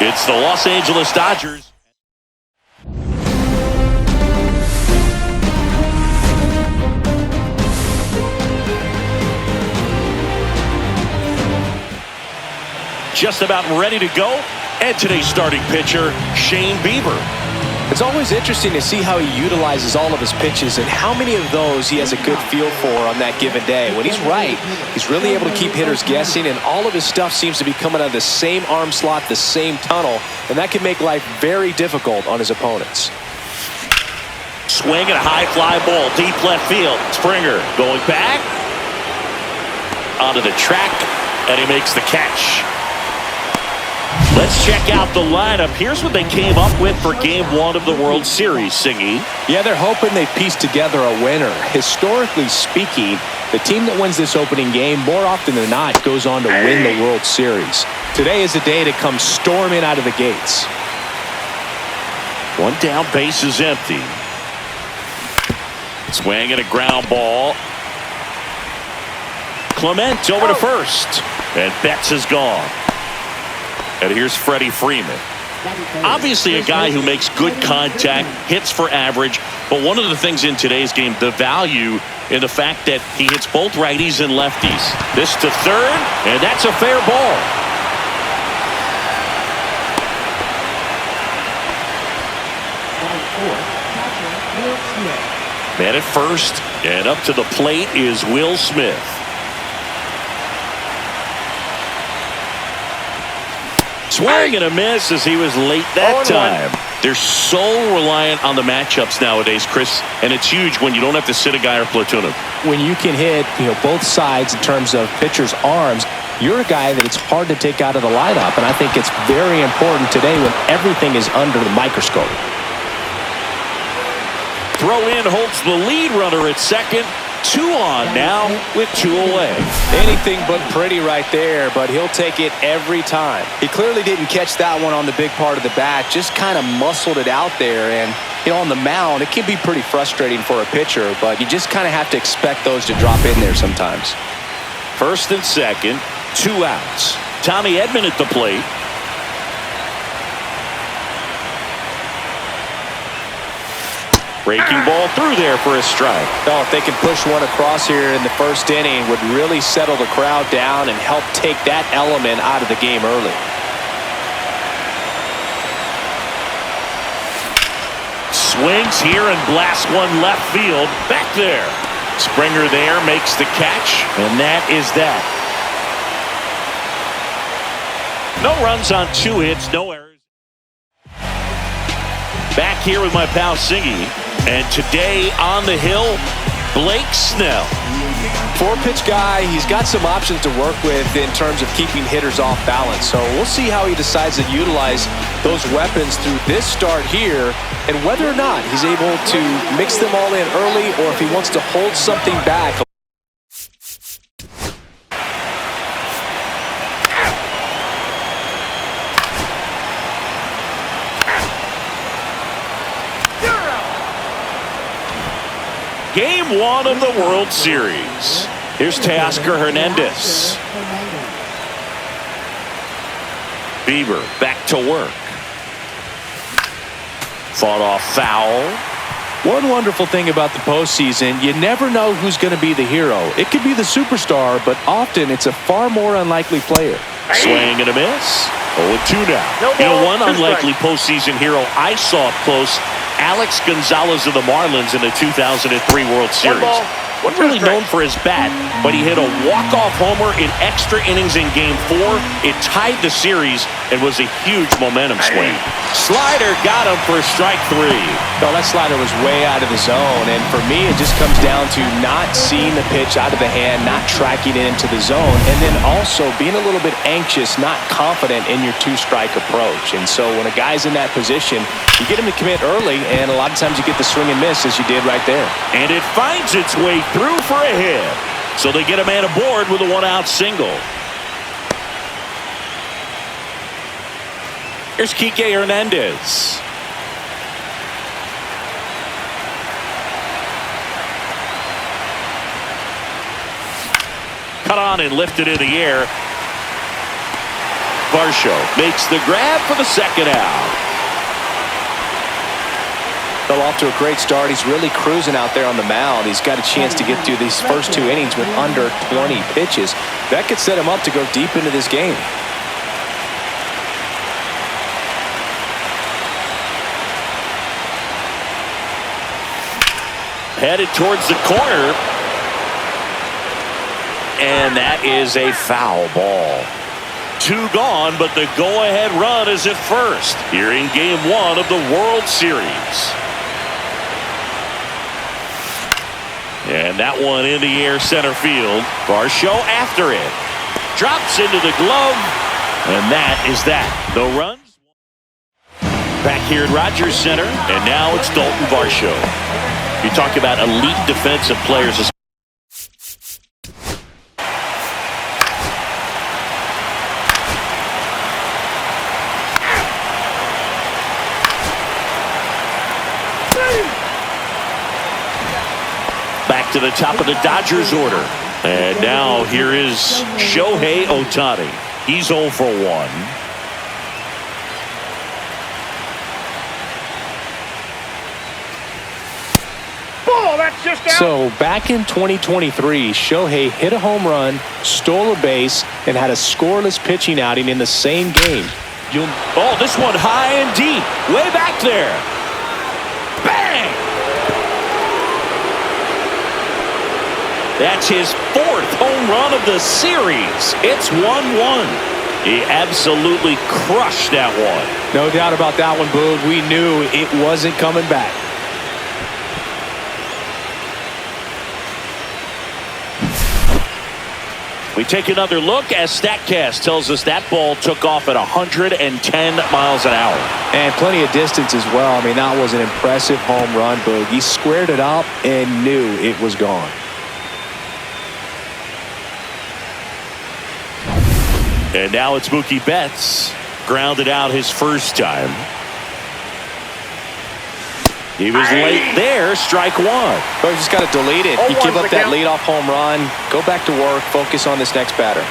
It's the Los Angeles Dodgers. Just about ready to go. And today's starting pitcher, Shane Bieber. It's always interesting to see how he utilizes all of his pitches and how many of those he has a good feel for on that given day. When he's right, he's really able to keep hitters guessing, and all of his stuff seems to be coming out of the same arm slot, the same tunnel, and that can make life very difficult on his opponents. Swing and a high fly ball, deep left field. Springer going back onto the track, and he makes the catch. Let's check out the lineup. Here's what they came up with for Game 1 of the World Series, Singy. Yeah, they're hoping they piece together a winner. Historically speaking, the team that wins this opening game more often than not goes on to win the World Series. Today is the day to come storming out of the gates. One down, base is empty. Swing and a ground ball. Clement over to first. And Betts is gone. And here's Freddie Freeman. Obviously a guy who makes good contact, hits for average, but one of the things in today's game, the value in the fact that he hits both righties and lefties. This to third, and that's a fair ball. Man at first, and up to the plate is Will Smith. Swing and a miss as he was late that time. They're so reliant on the matchups nowadays, Chris, and it's huge when you don't have to sit a guy or platoon him. When you can hit, both sides in terms of pitchers' arms, you're a guy that it's hard to take out of the lineup, and I think it's very important today when everything is under the microscope. Throw in holds the lead runner at second. 2 on now with 2 away. Anything but pretty right there, but he'll take it every time. He clearly didn't catch that one on the big part of the bat, just kind of muscled it out there. And on the mound, it can be pretty frustrating for a pitcher, but you just kind of have to expect those to drop in there sometimes. First and second, 2 outs. Tommy Edman at the plate. Breaking ball through there for a strike. Oh, if they can push one across here in the first inning, would really settle the crowd down and help take that element out of the game early. Swings here and blasts one left field. Back there. Springer there makes the catch, and that is that. No runs on 2 hits, no errors. Back here with my pal Singy. And today on the hill, Blake Snell. 4-pitch guy, he's got some options to work with in terms of keeping hitters off balance. So we'll see how he decides to utilize those weapons through this start here and whether or not he's able to mix them all in early or if he wants to hold something back. Game 1 of the World Series. Here's Teoscar Hernandez. Bieber back to work. Fought off foul. One wonderful thing about the postseason, you never know who's going to be the hero. It could be the superstar, but often it's a far more unlikely player. Swing and a miss. 0-2 now. One unlikely postseason hero I saw up close, Alex Gonzalez of the Marlins in the 2003 World Series. Wasn't really known for his bat, but he hit a walk-off homer in extra innings in Game 4. It tied the series and was a huge momentum swing. Slider got him for strike 3. No, that slider was way out of the zone, and for me, it just comes down to not seeing the pitch out of the hand, not tracking it into the zone, and then also being a little bit anxious, not confident in your 2-strike approach. And so when a guy's in that position, you get him to commit early, and a lot of times you get the swing and miss as you did right there. And it finds its way through for a hit. So they get a man aboard with a 1-out single. Here's Kike Hernandez. Cut on and lifted in the air. Varsho makes the grab for the second out. Well, off to a great start. He's really cruising out there on the mound. He's got a chance to get through these first 2 innings with under 20 pitches. That could set him up to go deep into this game. Headed towards the corner. And that is a foul ball. 2 gone, but the go-ahead run is at first here in Game 1 of the World Series. And that one in the air center field. Varsho after it. Drops into the glove. And that is that. No runs. Back here at Rogers Center. And now it's Dalton Varsho. You talk about elite defensive players. Back to the top of the Dodgers order. And now here is Shohei Ohtani. He's 0 for 1. So back in 2023, Shohei hit a home run, stole a base, and had a scoreless pitching outing in the same game. Oh, this one high and deep. Way back there. Bang! That's his 4th home run of the series. It's 1-1. He absolutely crushed that one. No doubt about that one, Boog. We knew it wasn't coming back. We take another look as StatCast tells us that ball took off at 110 miles an hour. And plenty of distance as well. I mean, that was an impressive home run, Boog. He squared it up and knew it was gone. And now it's Mookie Betts. Grounded out his first time. He was late there. Strike 1. But just got to delete it. You give up that leadoff home run. Go back to work. Focus on this next batter.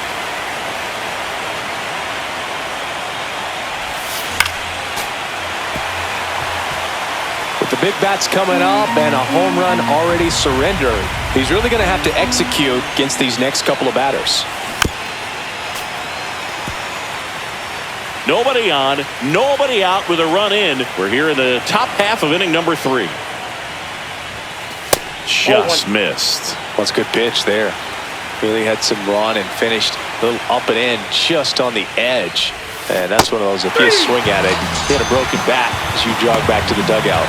With the big bats coming up and a home run already surrendered, he's really going to have to execute against these next couple of batters. Nobody on, nobody out with a run in. We're here in the top half of inning number 3. Just missed. Well, it's a good pitch there. Really had some run and finished a little up and in just on the edge. And that's one of those, if you swing at it, he had a broken bat as you jog back to the dugout.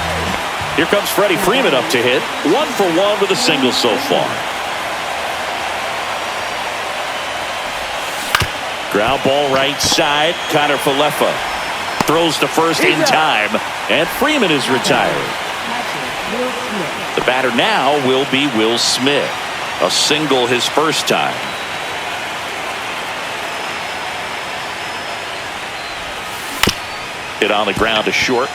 Here comes Freddie Freeman up to hit. 1 for 1 with a single so far. Ground ball right side. Connor Falefa throws to first in time, and Freeman is retired. The batter now will be Will Smith. A single his first time. Hit on the ground to short.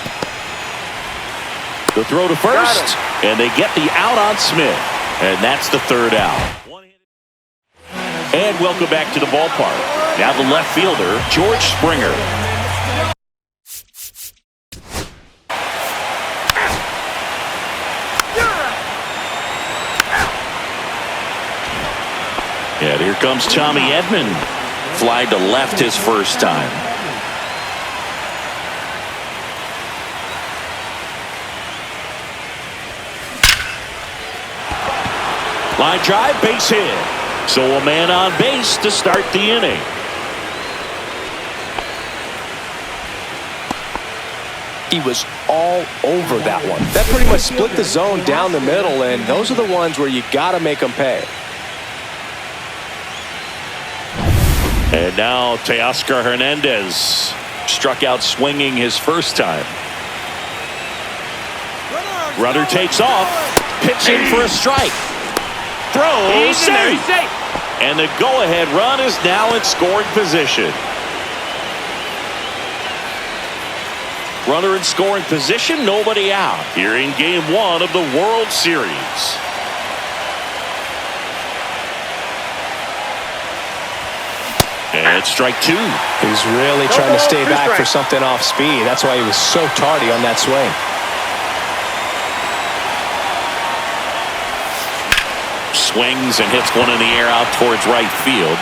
The throw to first, and they get the out on Smith, and that's the 3rd out. And welcome back to the ballpark. Now the left fielder, George Springer. And here comes Tommy Edman. Fly to left his first time. Line drive, base hit. So a man on base to start the inning. He was all over that one. That pretty much split the zone down the middle, and those are the ones where you got to make them pay. And now Teoscar Hernandez struck out swinging his first time. Runner takes off, pitching for a strike. Throw, safe. And the go-ahead run is now in scoring position. Runner in scoring position, nobody out. Here in Game 1 of the World Series. And it's strike two. He's really trying to stay back for something off speed. That's why he was so tardy on that swing. Swings and hits one in the air out towards right field.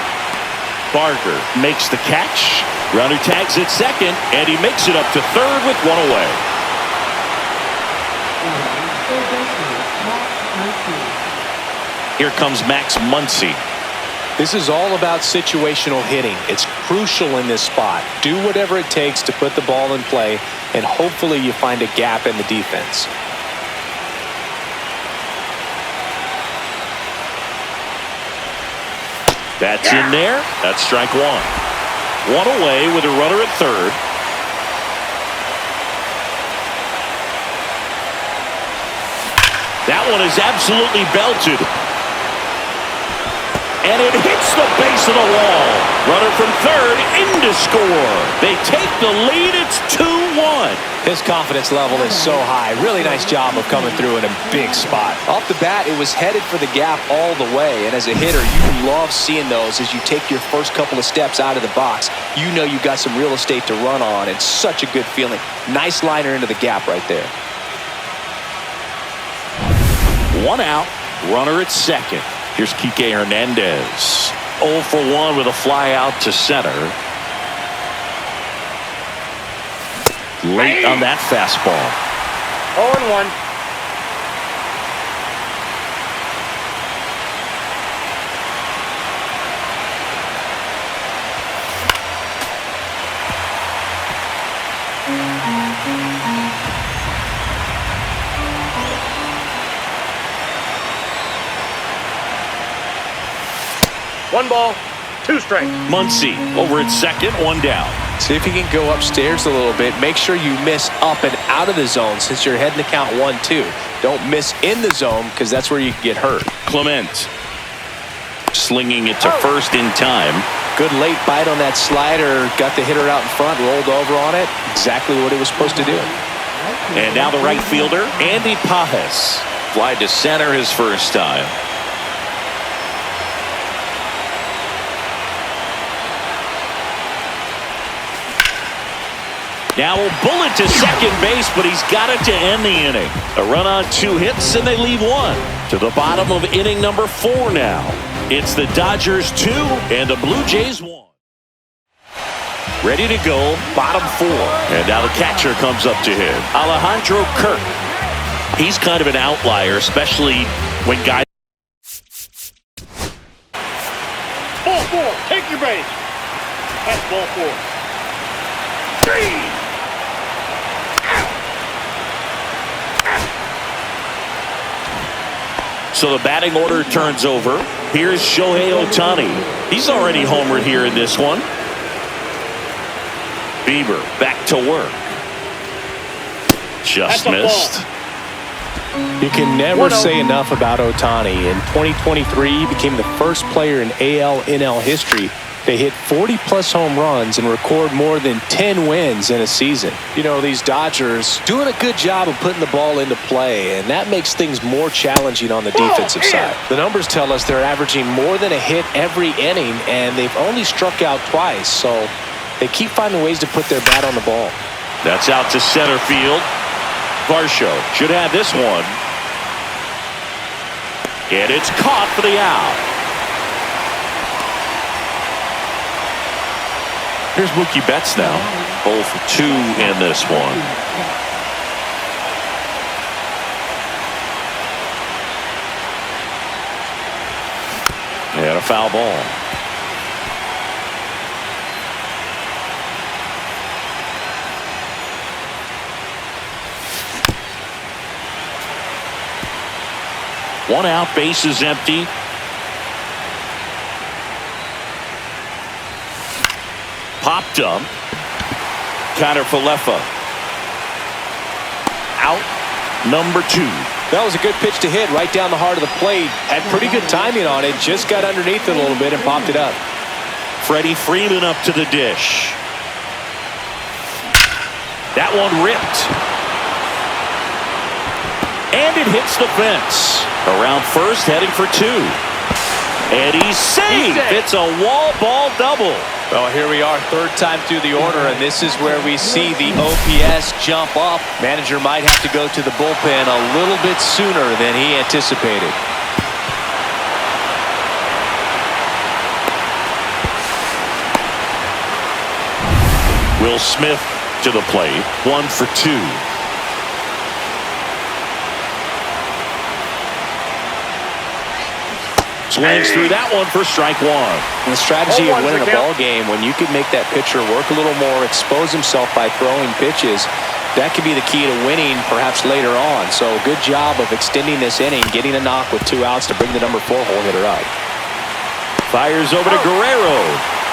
Barker makes the catch. Runner tags at second, and he makes it up to third with one away. Here comes Max Muncy. This is all about situational hitting. It's crucial in this spot. Do whatever it takes to put the ball in play, and hopefully you find a gap in the defense. That's in there. That's strike one. One away with a runner at third. That one is absolutely belted. And it hits the base of the wall. Runner from third in to score. They take the lead. It's 2-1. His confidence level is so high. Really nice job of coming through in a big spot. Off the bat, it was headed for the gap all the way. And as a hitter, you love seeing those as you take your first couple of steps out of the box. You know you got some real estate to run on. It's such a good feeling. Nice liner into the gap right there. One out. Runner at second. Here's Kike Hernandez. 0 for 1 with a fly out to center. Late on that fastball. 0-1. One ball, two strikes. Muncy over at second, one down. See if you can go upstairs a little bit. Make sure you miss up and out of the zone since you're heading to count 1-2. Don't miss in the zone because that's where you can get hurt. Clement slinging it to first in time. Good late bite on that slider. Got the hitter out in front, rolled over on it. Exactly what it was supposed to do. And now the right fielder, Andy Pajes. Fly to center his first time. Now a bullet to second base, but he's got it to end the inning. A run on 2 hits, and they leave 1. To the bottom of inning number 4 now. It's the Dodgers 2 and the Blue Jays 1. Ready to go, bottom 4. And now the catcher comes up to him, Alejandro Kirk. He's kind of an outlier, especially when guys... Ball 4, take your base. That's ball 4. 3. So the batting order turns over. Here's Shohei Ohtani. He's already homered here in this one. Bieber back to work. Just missed. You can never say enough about Ohtani. In 2023, he became the first player in AL/NL history to hit 40-plus home runs and record more than 10 wins in a season. You know, these Dodgers doing a good job of putting the ball into play, and that makes things more challenging on the defensive side. The numbers tell us they're averaging more than a hit every inning, and they've only struck out twice, so they keep finding ways to put their bat on the ball. That's out to center field. Varsho should have this one. And it's caught for the out. Here's Mookie Betts now. 0 for 2 in this one. And a foul ball. One out, base is empty. Popped up. Connor Falefa. Out. Number 2. That was a good pitch to hit right down the heart of the plate. Had pretty good timing on it. Just got underneath it a little bit and popped it up. Freddie Freeman up to the dish. That one ripped. And it hits the fence. Around first, heading for 2. And he's safe. It's a wall ball double. Well, here we are, third time through the order, and this is where we see the OPS jump up. Manager might have to go to the bullpen a little bit sooner than he anticipated. Will Smith to the plate, 1 for 2. Swings through that one for strike one. The strategy of winning a ball game, when you can make that pitcher work a little more, expose himself by throwing pitches, that could be the key to winning perhaps later on. So good job of extending this inning, getting a knock with 2 outs to bring the number 4 hole hitter up. Fires over to Guerrero.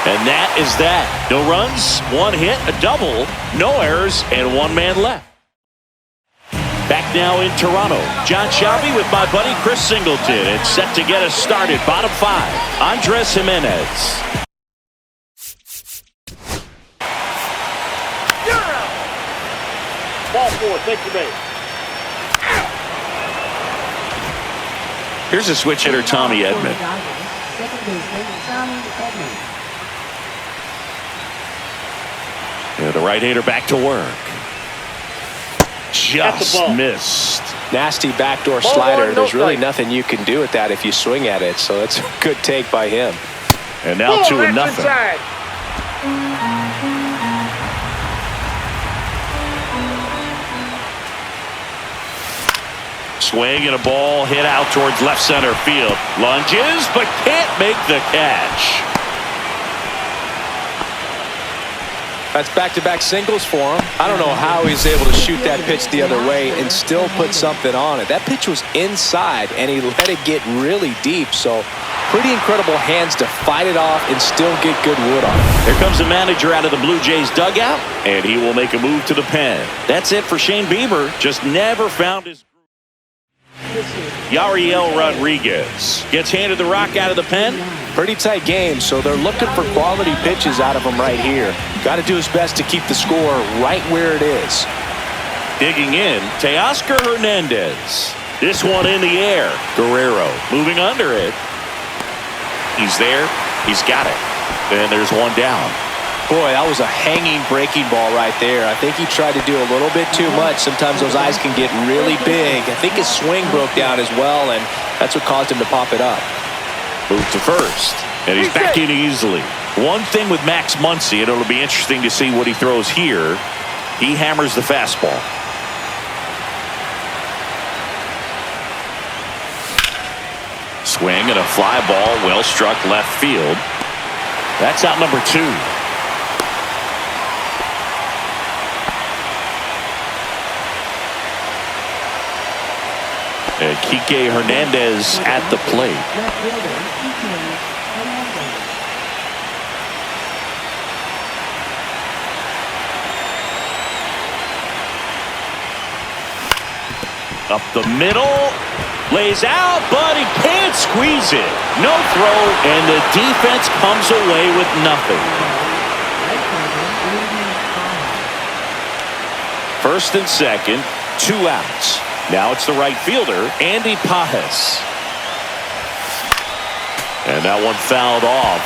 And that is that. No runs, 1 hit, a double, no errors, and 1 man left. Back now in Toronto, John Shelby with my buddy Chris Singleton. It's set to get us started. Bottom 5, Andres Jimenez. Ball 4, take your base. Here's a switch hitter, Tommy Edman. Yeah, the right-hander back to work. Just missed. Nasty backdoor slider. There's really nothing you can do with that if you swing at it. So it's a good take by him. And now 2-0. Swing and a ball hit out towards left center field. Lunges, but can't make the catch. That's back-to-back singles for him. I don't know how he's able to shoot that pitch the other way and still put something on it. That pitch was inside, and he let it get really deep. So pretty incredible hands to fight it off and still get good wood on it. Here comes the manager out of the Blue Jays dugout, and he will make a move to the pen. That's it for Shane Bieber. Just never found his... Yariel Rodriguez gets handed the rock out of the pen. Pretty tight game, so they're looking for quality pitches out of him right here. Got to do his best to keep the score right where it is. Digging in, Teoscar Hernandez. This one in the air. Guerrero moving under it. He's there. He's got it. And there's one down. Boy, that was a hanging breaking ball right there. I think he tried to do a little bit too much. Sometimes those eyes can get really big. I think his swing broke down as well, and that's what caused him to pop it up. Move to first, and he's back in easily. One thing with Max Muncy, and it'll be interesting to see what he throws here. He hammers the fastball. Swing and a fly ball, well struck left field. That's out number 2. And Kike Hernandez at the plate. Up the middle, lays out, but he can't squeeze it. No throw, and the defense comes away with nothing. First and second, 2 outs. Now it's the right fielder, Andy Pajes. And that one fouled off.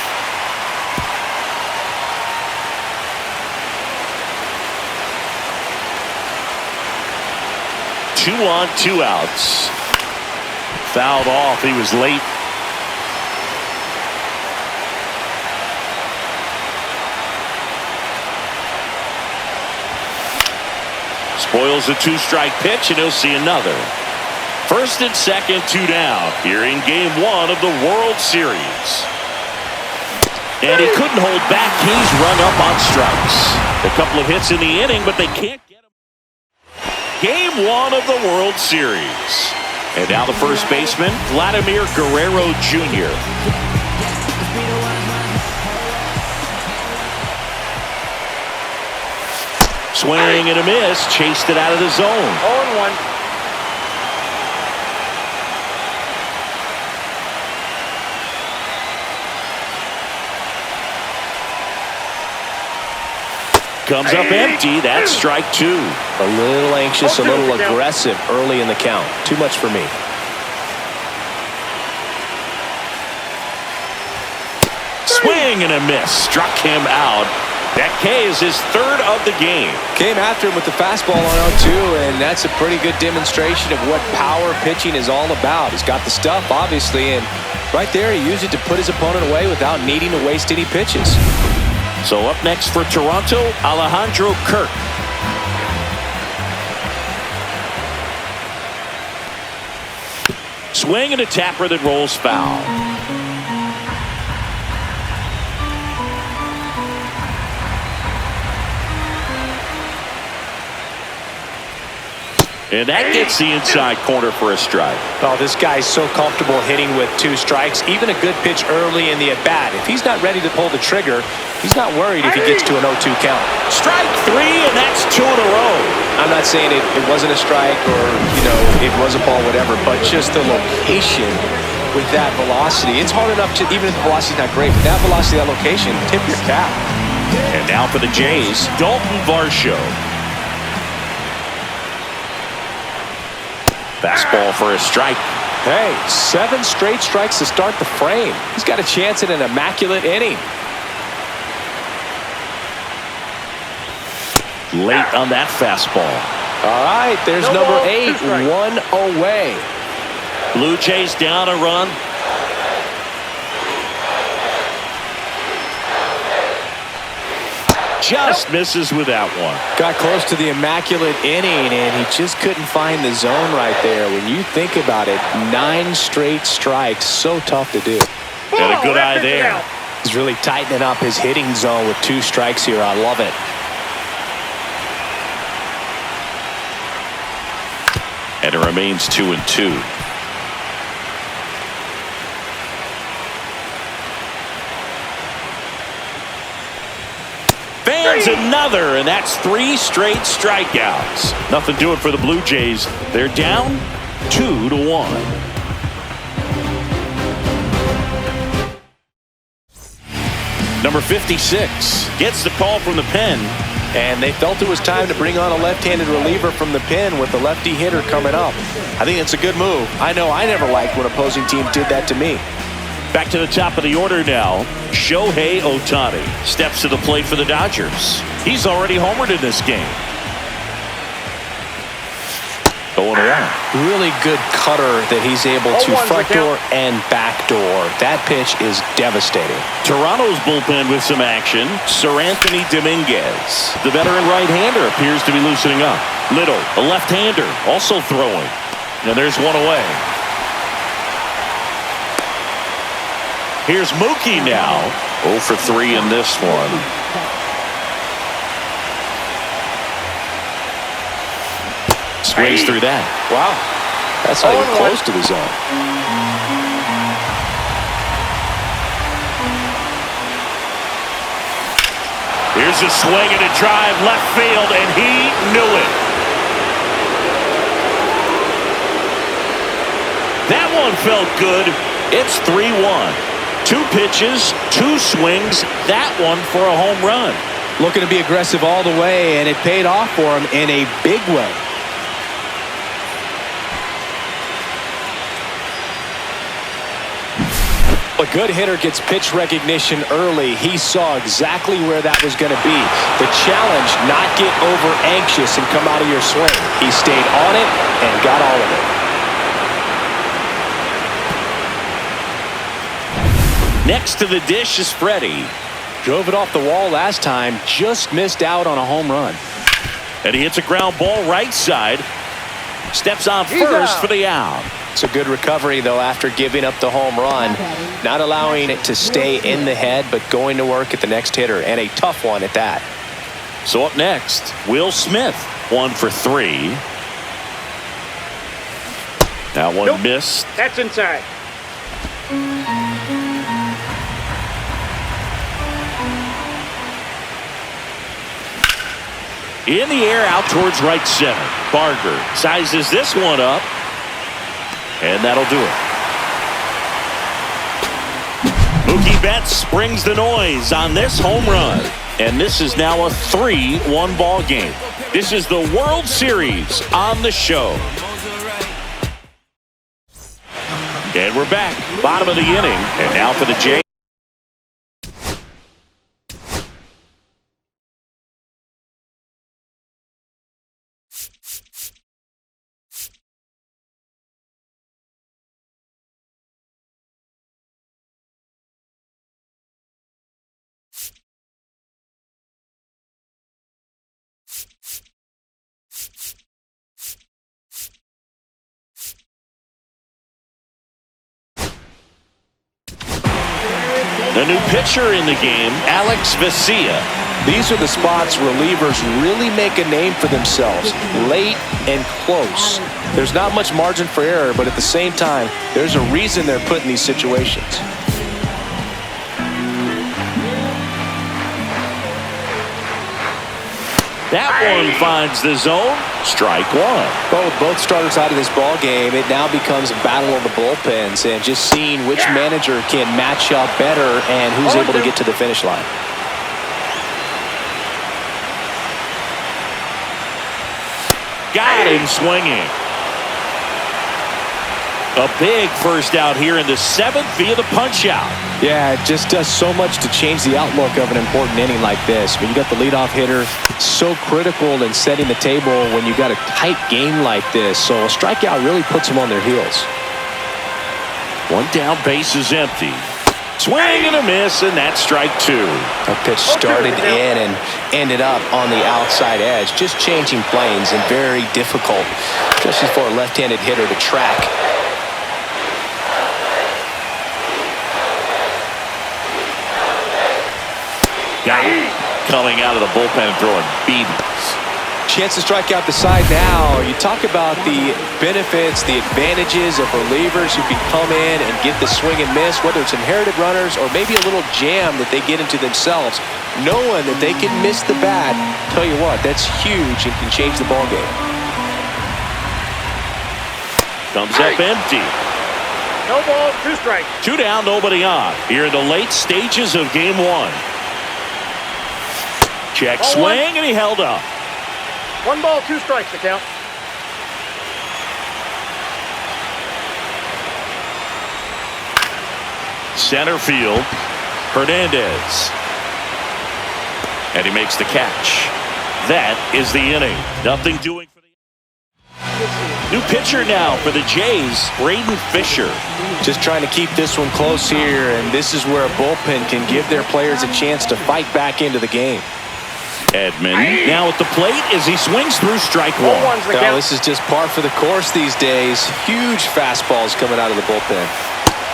Two on, 2 outs. Fouled off. He was late. Spoils a 2-strike pitch, and he'll see another. First and second, 2 down. Here in Game 1 of the World Series. And he couldn't hold back. He's rung up on strikes. A couple of hits in the inning, but they can't get him. Game 1 of the World Series. And now the first baseman, Vladimir Guerrero Jr. Swing and a miss, chased it out of the zone. 0-1. Comes up empty. That's strike 2. A little anxious, a little aggressive early in the count. Too much for me. Swing and a miss. Struck him out. That K is his third of the game. Came after him with the fastball on 0-2, and that's a pretty good demonstration of what power pitching is all about. He's got the stuff, obviously, and right there he used it to put his opponent away without needing to waste any pitches. So up next for Toronto, Alejandro Kirk. Swing and a tapper that rolls foul. And that gets the inside corner for a strike. Oh, this guy's so comfortable hitting with 2 strikes. Even a good pitch early in the at-bat. If he's not ready to pull the trigger, he's not worried if he gets to an 0-2 count. Strike 3, and that's 2 in a row. I'm not saying it wasn't a strike or, it was a ball, whatever, but just the location with that velocity. It's hard enough to, even if the velocity's not great, but that velocity, that location, tip your cap. And now for the Jays, Dalton Varsho. Fastball for a strike. Hey, 7 straight strikes to start the frame. He's got a chance at an immaculate inning. Late on that fastball. All right, there's number 8, 1 away. Blue Jays down a run. Just misses with that one. Got close to the immaculate inning, and he just couldn't find the zone right there. When you think about it, 9 straight strikes, so tough to do. Got a good eye there. He's really tightening up his hitting zone with 2 strikes here. I love it. And it remains 2-2. Fans another, and that's 3 straight strikeouts. Nothing doing for the Blue Jays. They're down 2-1. Number 56 gets the call from the pen. And they felt it was time to bring on a left-handed reliever from the pen with the lefty hitter coming up. I think it's a good move. I know I never liked when opposing teams did that to me. Back to the top of the order now. Shohei Ohtani steps to the plate for the Dodgers. He's already homered in this game. Going around. Really good cutter that he's able to front door and back door. That pitch is devastating. Toronto's bullpen with some action. Sir Anthony Dominguez. The veteran right-hander appears to be loosening up. Little, a left-hander, also throwing. And there's one away. Here's Mookie now. 0 for 3 in this one. Swings through that. Wow. That's not even close to the zone. Here's a swing and a drive left field, and he knew it. That one felt good. It's 3-1. 2 pitches, 2 swings, that one for a home run. Looking to be aggressive all the way, and it paid off for him in a big way. A good hitter gets pitch recognition early. He saw exactly where that was going to be. The challenge, not get over anxious and come out of your swing. He stayed on it and got all of it. Next to the dish is Freddie. Drove it off the wall last time, just missed out on a home run. And he hits a ground ball right side. Steps on first for the out. It's a good recovery, though, after giving up the home run. Not allowing it to stay in the head, but going to work at the next hitter, and a tough one at that. So up next, Will Smith, 1 for 3. Now one missed. That's inside. In the air, out towards right center. Barger sizes this one up. And that'll do it. Mookie Betts brings the noise on this home run. And this is now a 3-1 ball game. This is the World Series on the show. And we're back. Bottom of the inning. And now for the Jays. The new pitcher in the game, Alex Vesia. These are the spots relievers really make a name for themselves, late and close. There's not much margin for error, but at the same time, there's a reason they're put in these situations. That one finds the zone. Strike one. But with both starters out of this ball game, it now becomes a battle of the bullpens and just seeing which manager can match up better and who's able to get to the finish line. Got him swinging. A big first out here in the 7th via the punch out. Yeah, it just does so much to change the outlook of an important inning like this. When you got the leadoff hitter, so critical in setting the table when you got a tight game like this. So a strikeout really puts them on their heels. One down, base is empty. Swing and a miss, and that's strike two. That pitch started in and ended up on the outside edge. Just changing planes and very difficult, especially for a left-handed hitter to track. Got him. Coming out of the bullpen and throwing beatings. Chance to strike out the side now. You talk about the benefits, the advantages of relievers who can come in and get the swing and miss, whether it's inherited runners or maybe a little jam that they get into themselves. Knowing that they can miss the bat, tell you what, that's huge and can change the ball game. Comes up empty. No ball, 2 strikes. 2 down, nobody on. Here in the late stages of game 1. Check swing, and he held up. 1 ball, 2 strikes to count. Center field, Hernandez. And he makes the catch. That is the inning. Nothing doing for the... New pitcher now for the Jays, Braden Fisher. Just trying to keep this one close here, and this is where a bullpen can give their players a chance to fight back into the game. Edmund now at the plate as he swings through strike one. Oh, this is just par for the course these days. Huge fastballs coming out of the bullpen.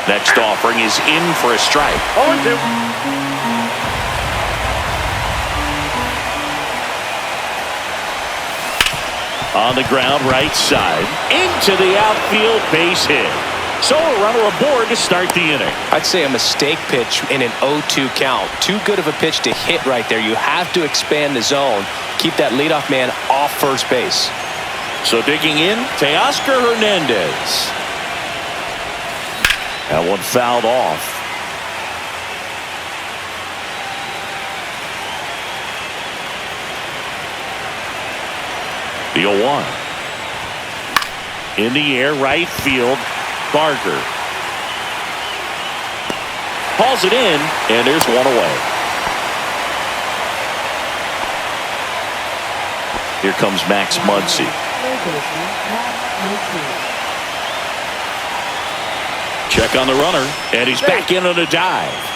Next offering is in for a strike. 0-2. On the ground, right side. Into the outfield, base hit. So a runner aboard to start the inning. I'd say a mistake pitch in an 0-2 count. Too good of a pitch to hit right there. You have to expand the zone. Keep that leadoff man off first base. So digging in, Teoscar Hernandez. That one fouled off. The 0-1. In the air, right field. Barger hauls it in, and there's one away. Here comes Max Muncy. Check on the runner, and he's back in on a dive.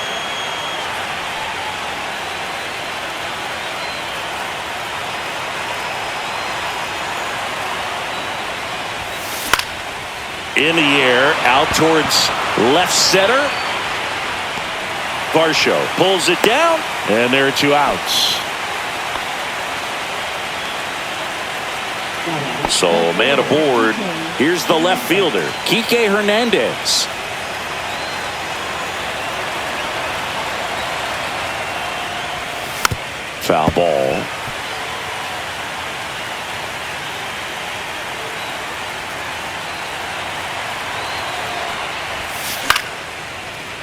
In the air, out towards left center. Varsho pulls it down, and there are 2 outs. So, man aboard. Here's the left fielder, Kike Hernandez. Foul ball.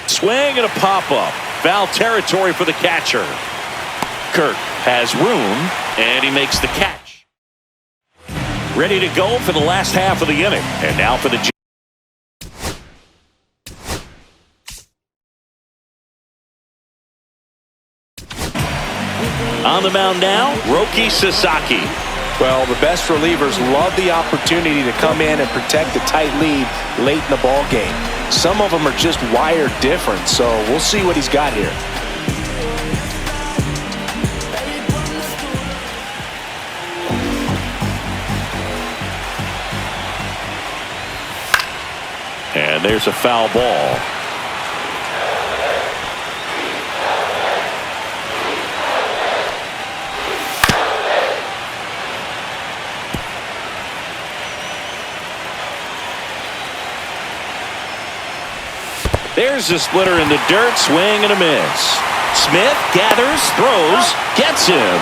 Swing and a pop-up. Foul territory for the catcher. Kirk has room, and he makes the catch. Ready to go for the last half of the inning. And now for the... On the mound now, Roki Sasaki. Well, the best relievers love the opportunity to come in and protect the tight lead late in the ball game. Some of them are just wired different, so we'll see what he's got here. And there's a foul ball. There's the splitter in the dirt, swing and a miss. Smith gathers, throws, gets him.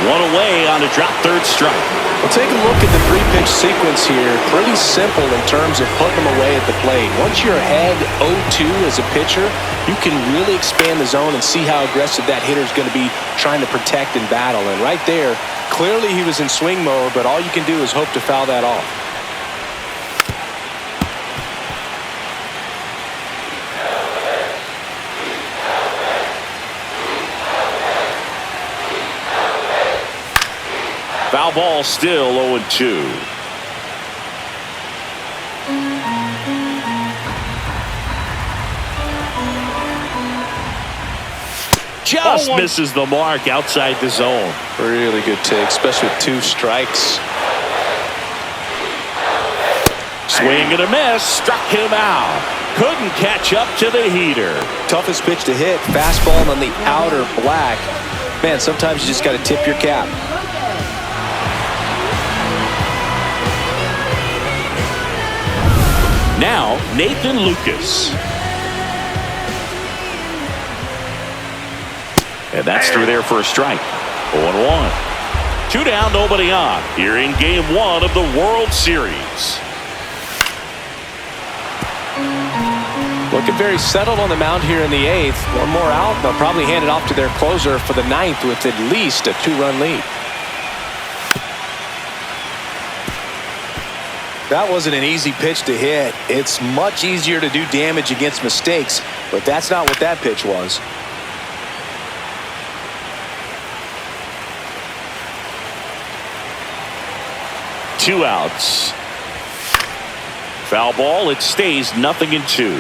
One away on a drop third strike. Well, take a look at the three-pitch sequence here. Pretty simple in terms of putting them away at the plate. Once you're ahead 0-2 as a pitcher, you can really expand the zone and see how aggressive that hitter is going to be trying to protect and battle. And right there, clearly he was in swing mode, but all you can do is hope to foul that off. Foul ball, still 0-2. Just misses the mark outside the zone. Really good take, especially with 2 strikes. Swing and a miss, struck him out. Couldn't catch up to the heater. Toughest pitch to hit, fastball on the outer black. Man, sometimes you just got to tip your cap. Now, Nathan Lucas. And that's through there for a strike. 0-1. 2 down, nobody on. Here in Game 1 of the World Series. Looking very settled on the mound here in the 8th. One more out. They'll probably hand it off to their closer for the 9th with at least a 2-run lead. That wasn't an easy pitch to hit. It's much easier to do damage against mistakes, but that's not what that pitch was. Two outs. Foul ball. It stays 0-2.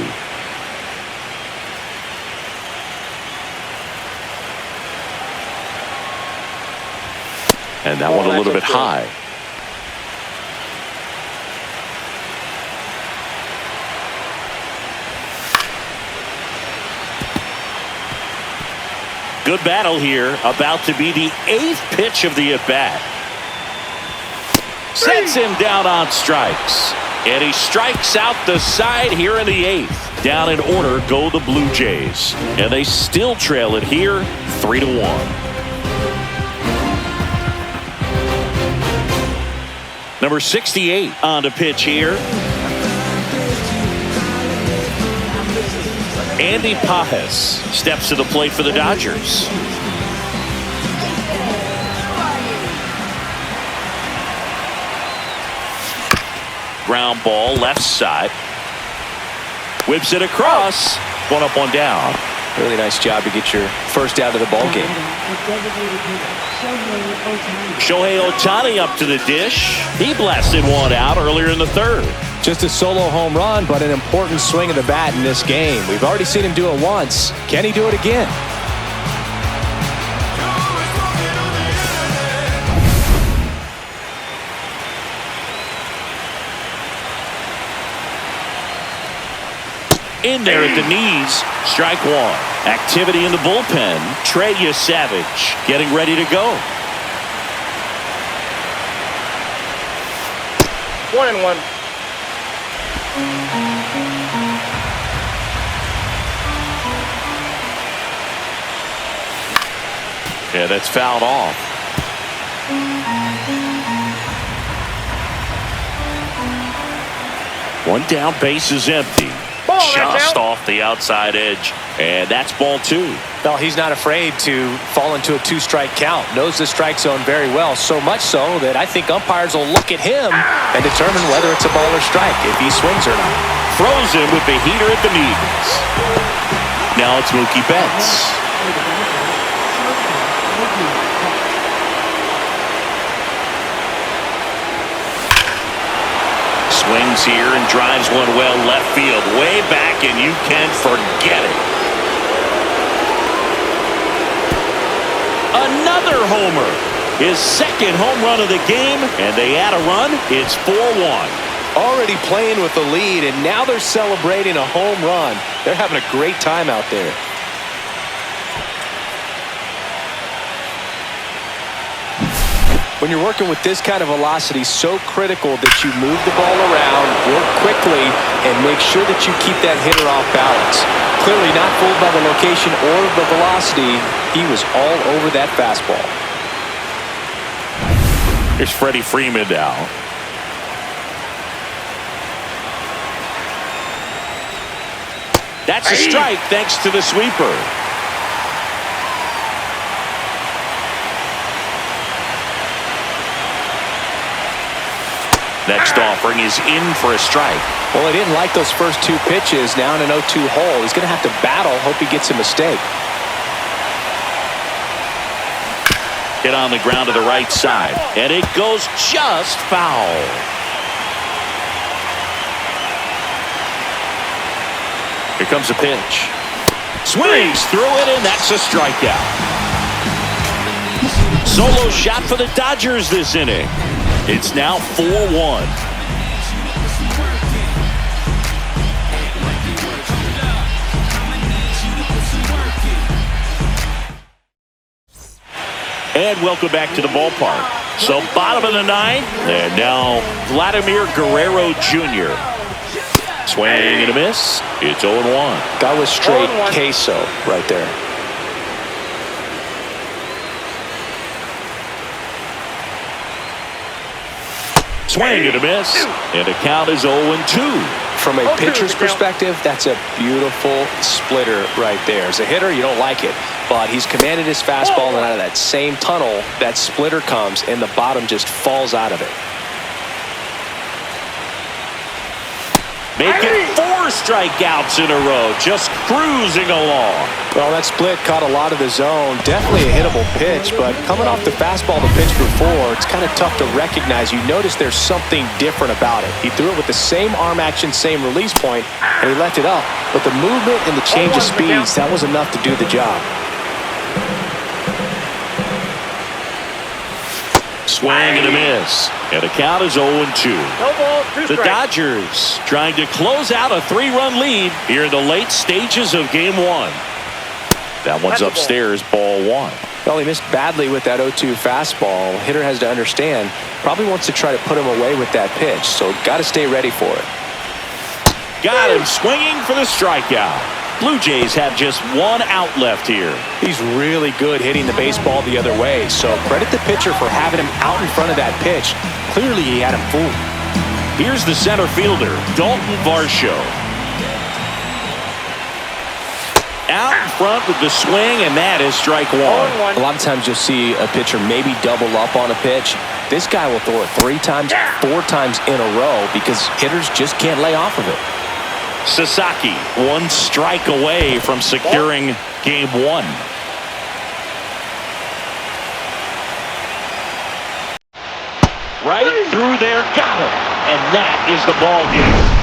And that one a little bit high. Good battle here. About to be the 8th pitch of the at-bat. Sets him down on strikes. And he strikes out the side here in the 8th. Down in order go the Blue Jays. And they still trail it here 3-1. Number 68 on the pitch here. Andy Pajes steps to the plate for the Dodgers. Ground ball, left side. Whips it across. One up, one down. Really nice job to get your first out of the ball game. Shohei Ohtani up to the dish. He blasted one out earlier in the 3rd. Just a solo home run, but an important swing of the bat in this game. We've already seen him do it once. Can he do it again? In there at the knees. Strike one. Activity in the bullpen. Trey Savage getting ready to go. 1-1. Yeah, that's fouled off. One down, base is empty. Just off the outside edge. And that's ball 2. No, he's not afraid to fall into a 2-strike count. Knows the strike zone very well. So much so that I think umpires will look at him and determine whether it's a ball or strike, if he swings or not. Throws him with the heater at the knees. Now it's Mookie Betts. Swings here and drives one well left field. Way back, and you can forget it. Another homer. His 2nd home run of the game, and they add a run. It's 4-1. Already playing with the lead, and now they're celebrating a home run. They're having a great time out there. When you're working with this kind of velocity, so critical that you move the ball around, work quickly, and make sure that you keep that hitter off balance. Clearly not fooled by the location or the velocity. He was all over that fastball. Here's Freddie Freeman now. That's a strike thanks to the sweeper. Next offering is in for a strike. Well, he didn't like those first two pitches. Now in an 0-2 hole, he's going to have to battle. Hope he gets a mistake. Hit on the ground to the right side, and it goes just foul. Here comes a pitch. Swings through it, and that's a strikeout. Solo shot for the Dodgers this inning. It's now 4-1. And welcome back to the ballpark. So bottom of the ninth, and now Vladimir Guerrero Jr. Swing and a miss. It's 0-1. That was straight queso right there. Swing and a miss. And the count is 0-2. From a pitcher's perspective, that's a beautiful splitter right there. As a hitter, you don't like it. But he's commanded his fastball, and out of that same tunnel, that splitter comes, and the bottom just falls out of it. Making 4 strikeouts in a row, just cruising along. Well, that split caught a lot of the zone. Definitely a hittable pitch, but coming off the fastball the pitch before, it's kind of tough to recognize. You notice there's something different about it. He threw it with the same arm action, same release point, and he left it up. But the movement and the change of speeds, that was enough to do the job. Swing and a miss. And the count is 0-2. No ball, 2 strikes. The Dodgers trying to close out a 3-run lead here in the late stages of Game 1. That one's upstairs, ball 1. Well, he missed badly with that 0-2 fastball. Hitter has to understand, probably wants to try to put him away with that pitch, so got to stay ready for it. Got him swinging for the strikeout. Blue Jays have just 1 out left here. He's really good hitting the baseball the other way, so credit the pitcher for having him out in front of that pitch. Clearly, he had him fooled. Here's the center fielder, Dalton Varsho. Out in front with the swing, and that is strike 1. A lot of times you'll see a pitcher maybe double up on a pitch. This guy will throw it 3 times, 4 times in a row because hitters just can't lay off of it. Sasaki, 1 strike away from securing Game 1. Right through there, got him. And that is the ball game.